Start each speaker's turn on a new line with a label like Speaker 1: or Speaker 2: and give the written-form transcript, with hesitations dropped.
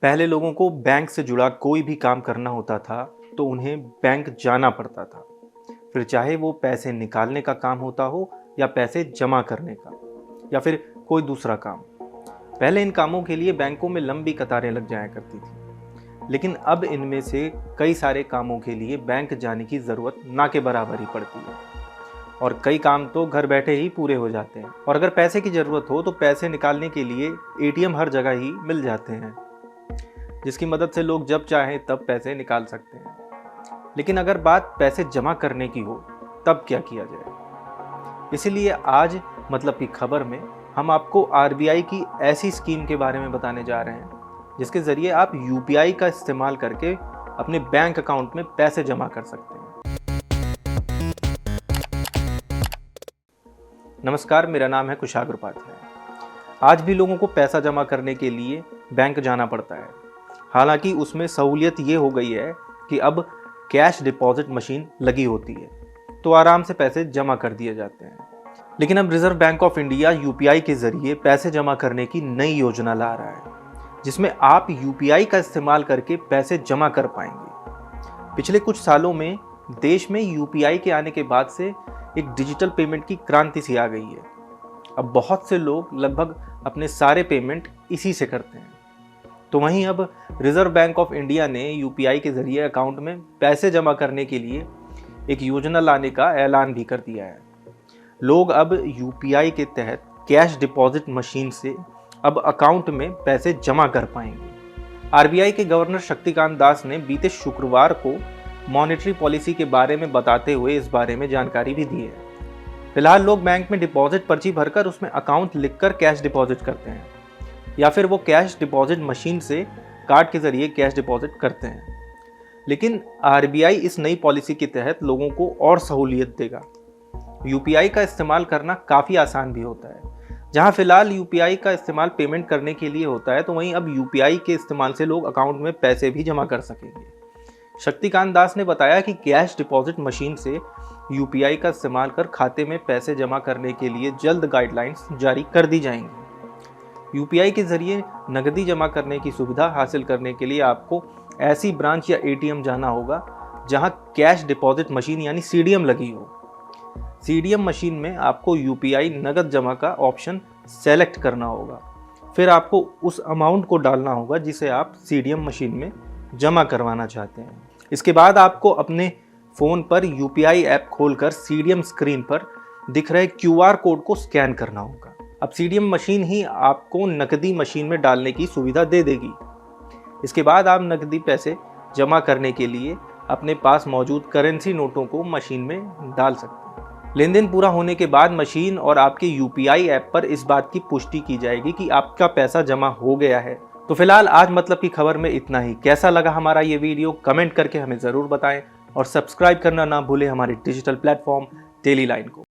Speaker 1: पहले लोगों को बैंक से जुड़ा कोई भी काम करना होता था तो उन्हें बैंक जाना पड़ता था, फिर चाहे वो पैसे निकालने का काम होता हो या पैसे जमा करने का या फिर कोई दूसरा काम। पहले इन कामों के लिए बैंकों में लंबी कतारें लग जाया करती थी, लेकिन अब इनमें से कई सारे कामों के लिए बैंक जाने की ज़रूरत ना के बराबर ही पड़ती है और कई काम तो घर बैठे ही पूरे हो जाते हैं। और अगर पैसे की ज़रूरत हो तो पैसे निकालने के लिए एटीएम हर जगह ही मिल जाते हैं, जिसकी मदद से लोग जब चाहें तब पैसे निकाल सकते हैं। लेकिन अगर बात पैसे जमा करने की हो तब क्या किया जाए? इसीलिए आज मतलब की खबर में हम आपको आरबीआई की ऐसी स्कीम के बारे में बताने जा रहे हैं जिसके ज़रिए आप यूपीआई का इस्तेमाल करके अपने बैंक अकाउंट में पैसे जमा कर सकते हैं। नमस्कार, मेरा नाम है कुशाग्र उपाध्याय। आज भी लोगों को पैसा जमा करने के लिए बैंक जाना पड़ता है। हालांकि उसमें सहूलियत ये हो गई है कि अब कैश डिपॉजिट मशीन लगी होती है तो आराम से पैसे जमा कर दिए जाते हैं। लेकिन अब reserve bank of India UPI के ज़रिए पैसे जमा करने की नई योजना ला रहा है जिसमें आप यूपीआई का इस्तेमाल करके पैसे जमा कर पाएंगे। पिछले कुछ सालों में देश में यूपीआई के आने के बाद से एक डिजिटल पेमेंट की क्रांति सी आ गई है। अब बहुत से लोग लगभग अपने सारे पेमेंट इसी से करते हैं। तो वहीं अब रिजर्व बैंक ऑफ इंडिया ने यूपीआई के ज़रिए अकाउंट में पैसे जमा करने के लिए एक योजना लाने का ऐलान भी कर दिया है। लोग अब यूपीआई के तहत कैश डिपॉजिट मशीन से अब अकाउंट में पैसे जमा कर पाएंगे। आरबीआई के गवर्नर शक्तिकांत दास ने बीते शुक्रवार को मॉनेटरी पॉलिसी के बारे में बताते हुए इस बारे में जानकारी भी दी है। फिलहाल लोग बैंक में डिपॉजिट पर्ची भरकर उसमें अकाउंट लिखकर कैश डिपॉजिट करते हैं या फिर वो कैश डिपॉजिट मशीन से कार्ड के जरिए कैश डिपॉजिट करते हैं। लेकिन आरबीआई इस नई पॉलिसी के तहत लोगों को और सहूलियत देगा। यूपीआई का इस्तेमाल करना काफ़ी आसान भी होता है। जहां फिलहाल यूपीआई का इस्तेमाल पेमेंट करने के लिए होता है तो वहीं अब यूपीआई के इस्तेमाल से लोग अकाउंट में पैसे भी जमा कर सकेंगे। शक्तिकांत दास ने बताया कि कैश डिपॉजिट मशीन से यूपीआई का इस्तेमाल कर खाते में पैसे जमा करने के लिए जल्द गाइडलाइंस जारी कर दी जाएंगी। यूपीआई के जरिए नकदी जमा करने की सुविधा हासिल करने के लिए आपको ऐसी ब्रांच या एटीएम जाना होगा जहां कैश डिपॉजिट मशीन यानी सीडीएम लगी हो। सीडीएम मशीन में आपको यूपीआई नगद जमा का ऑप्शन सेलेक्ट करना होगा। फिर आपको उस अमाउंट को डालना होगा जिसे आप सीडीएम मशीन में जमा करवाना चाहते हैं। इसके बाद आपको अपने फ़ोन पर यूपीआई ऐप खोलकर सीडीएम स्क्रीन पर दिख रहे क्यूआर कोड को स्कैन करना होगा। अब सीडीएम मशीन ही आपको नकदी मशीन में डालने की सुविधा दे देगी। इसके बाद आप नकदी पैसे जमा करने के लिए अपने पास मौजूद करेंसी नोटों को मशीन में डाल सकते हैं। लेन देन पूरा होने के बाद मशीन और आपके यूपीआई ऐप पर इस बात की पुष्टि की जाएगी कि आपका पैसा जमा हो गया है। तो फिलहाल आज मतलब की खबर में इतना ही। कैसा लगा हमारा ये वीडियो कमेंट करके हमें ज़रूर बताएं और सब्सक्राइब करना ना भूलें हमारे डिजिटल प्लेटफॉर्म डेली लाइन को।